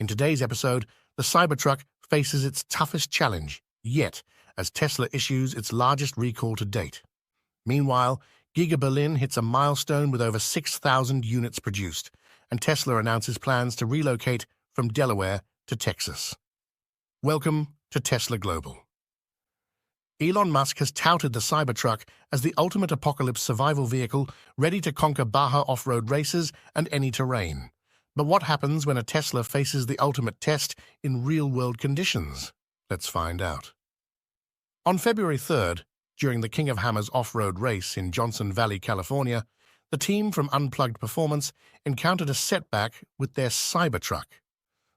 In today's episode, the Cybertruck faces its toughest challenge yet as Tesla issues its largest recall to date. Meanwhile, Giga Berlin hits a milestone with over 6,000 units produced, and Tesla announces plans to relocate from Delaware to Texas. Welcome to Tesla Global. Elon Musk has touted the Cybertruck as the ultimate apocalypse survival vehicle ready to conquer Baja off-road races and any terrain. But what happens when a Tesla faces the ultimate test in real-world conditions? Let's find out. On February 3rd, during the King of Hammers off-road race in Johnson Valley, California, the team from Unplugged Performance encountered a setback with their Cybertruck.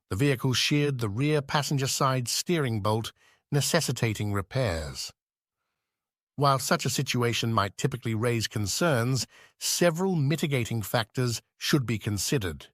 The vehicle sheared the rear passenger side steering bolt, necessitating repairs. While such a situation might typically raise concerns, several mitigating factors should be considered.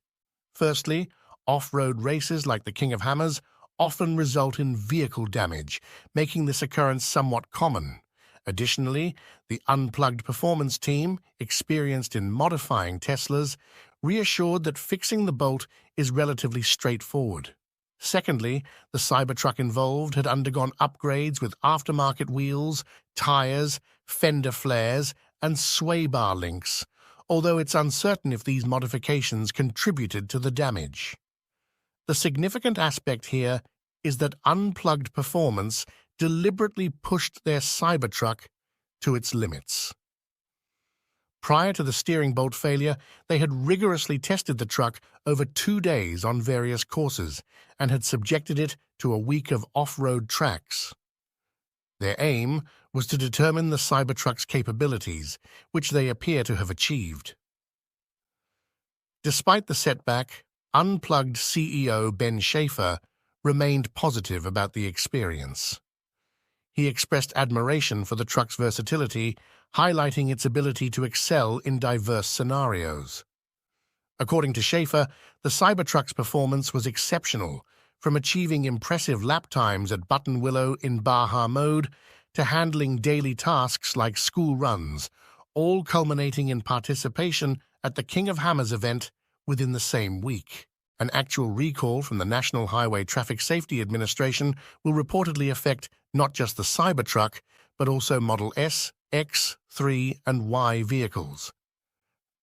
Firstly, off-road races like the King of Hammers often result in vehicle damage, making this occurrence somewhat common. Additionally, the Unplugged Performance team, experienced in modifying Teslas, reassured that fixing the bolt is relatively straightforward. Secondly, the Cybertruck involved had undergone upgrades with aftermarket wheels, tires, fender flares, and sway bar links, although it's uncertain if these modifications contributed to the damage. The significant aspect here is that Unplugged Performance deliberately pushed their Cybertruck to its limits. Prior to the steering bolt failure, they had rigorously tested the truck over 2 days on various courses and had subjected it to a week of off-road tracks. Their aim was to determine the Cybertruck's capabilities, which they appear to have achieved. Despite the setback, Unplugged CEO Ben Schaefer remained positive about the experience. He expressed admiration for the truck's versatility, highlighting its ability to excel in diverse scenarios. According to Schaefer, the Cybertruck's performance was exceptional, from achieving impressive lap times at Buttonwillow in Baja mode to handling daily tasks like school runs, all culminating in participation at the King of Hammers event within the same week. An actual recall from the National Highway Traffic Safety Administration will reportedly affect not just the Cybertruck, but also Model S, X, 3, and Y vehicles.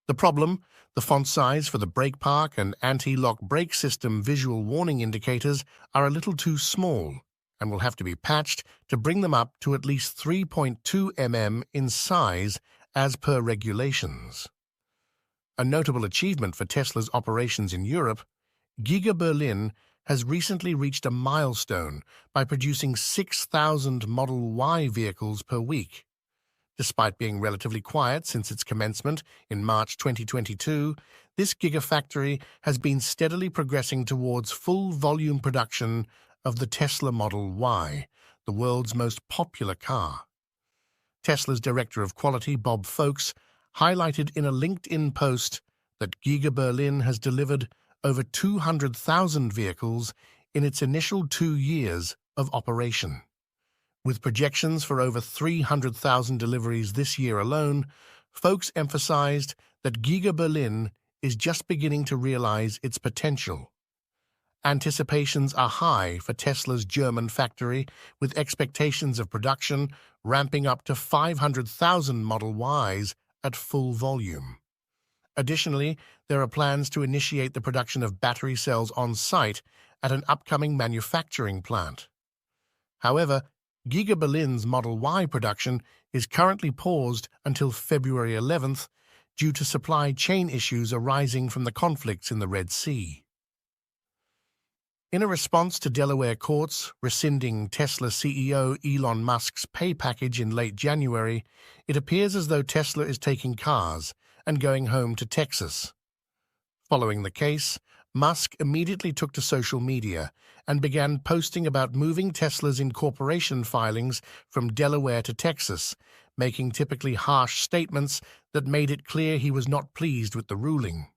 The problem? The font size for the brake park and anti-lock brake system visual warning indicators are a little too small and will have to be patched to bring them up to at least 3.2 mm in size as per regulations. A notable achievement for Tesla's operations in Europe, Giga Berlin has recently reached a milestone by producing 6,000 Model Y vehicles per week. Despite being relatively quiet since its commencement in March 2022, this Gigafactory has been steadily progressing towards full volume production of the Tesla Model Y, the world's most popular car. Tesla's Director of Quality, Bob Folkes, highlighted in a LinkedIn post that Giga Berlin has delivered over 200,000 vehicles in its initial 2 years of operation. With projections for over 300,000 deliveries this year alone, Folkes emphasized that Giga Berlin is just beginning to realize its potential. Anticipations are high for Tesla's German factory, with expectations of production ramping up to 500,000 Model Ys at full volume. Additionally, there are plans to initiate the production of battery cells on-site at an upcoming manufacturing plant. However, Giga Berlin's Model Y production is currently paused until February 11th due to supply chain issues arising from the conflicts in the Red Sea. In a response to Delaware courts rescinding Tesla CEO Elon Musk's pay package in late January, it appears as though Tesla is taking cars and going home to Texas. Following the case, Musk immediately took to social media and began posting about moving Tesla's incorporation filings from Delaware to Texas, making typically harsh statements that made it clear he was not pleased with the ruling.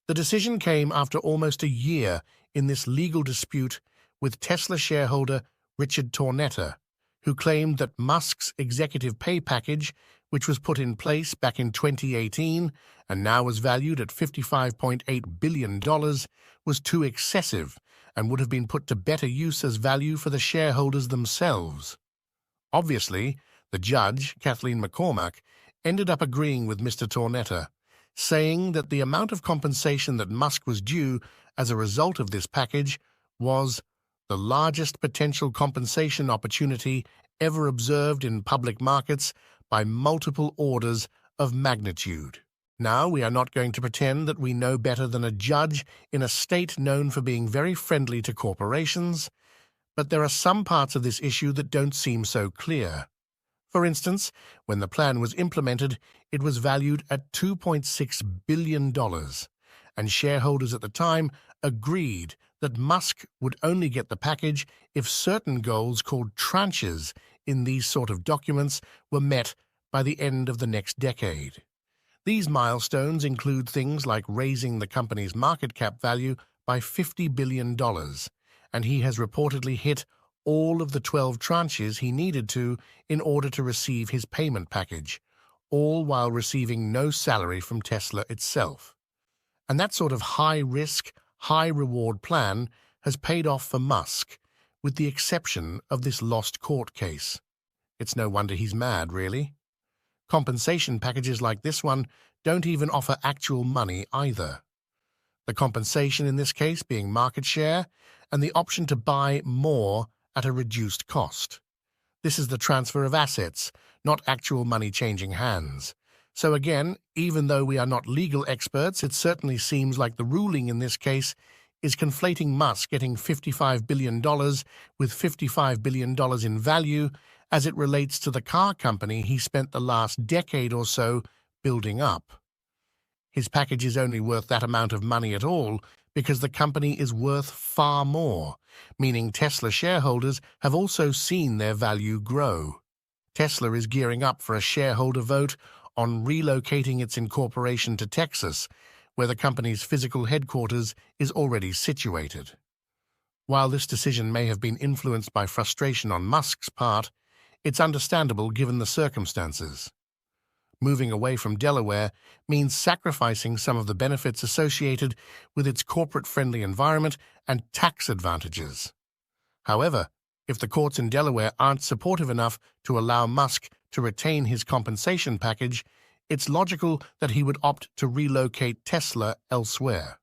The decision came after almost a year in this legal dispute with Tesla shareholder Richard Tornetta, who claimed that Musk's executive pay package, which was put in place back in 2018 and now was valued at $55.8 billion, was too excessive and would have been put to better use as value for the shareholders themselves. Obviously, the judge, Kathleen McCormack, ended up agreeing with Mr. Tornetta, saying that the amount of compensation that Musk was due as a result of this package was the largest potential compensation opportunity ever observed in public markets by multiple orders of magnitude. Now, we are not going to pretend that we know better than a judge in a state known for being very friendly to corporations, but there are some parts of this issue that don't seem so clear. For instance, when the plan was implemented, it was valued at $2.6 billion, and shareholders at the time agreed that Musk would only get the package if certain goals called tranches in these sort of documents were met by the end of the next decade. These milestones include things like raising the company's market cap value by $50 billion, and he has reportedly hit all of the 12 tranches he needed to in order to receive his payment package, all while receiving no salary from Tesla itself. And that sort of high-risk, high-reward plan has paid off for Musk, with the exception of this lost court case. It's no wonder he's mad, really. Compensation packages like this one don't even offer actual money either. The compensation in this case being market share and the option to buy more at a reduced cost. This is the transfer of assets, not actual money changing hands. So again, even though we are not legal experts, it certainly seems like the ruling in this case is conflating Musk getting $55 billion with $55 billion in value as it relates to the car company he spent the last decade or so building up. His package is only worth that amount of money at all because the company is worth far more, meaning Tesla shareholders have also seen their value grow. Tesla is gearing up for a shareholder vote on relocating its incorporation to Texas, where the company's physical headquarters is already situated. While this decision may have been influenced by frustration on Musk's part, it's understandable given the circumstances. Moving away from Delaware means sacrificing some of the benefits associated with its corporate-friendly environment and tax advantages. However, if the courts in Delaware aren't supportive enough to allow Musk to retain his compensation package, it's logical that he would opt to relocate Tesla elsewhere.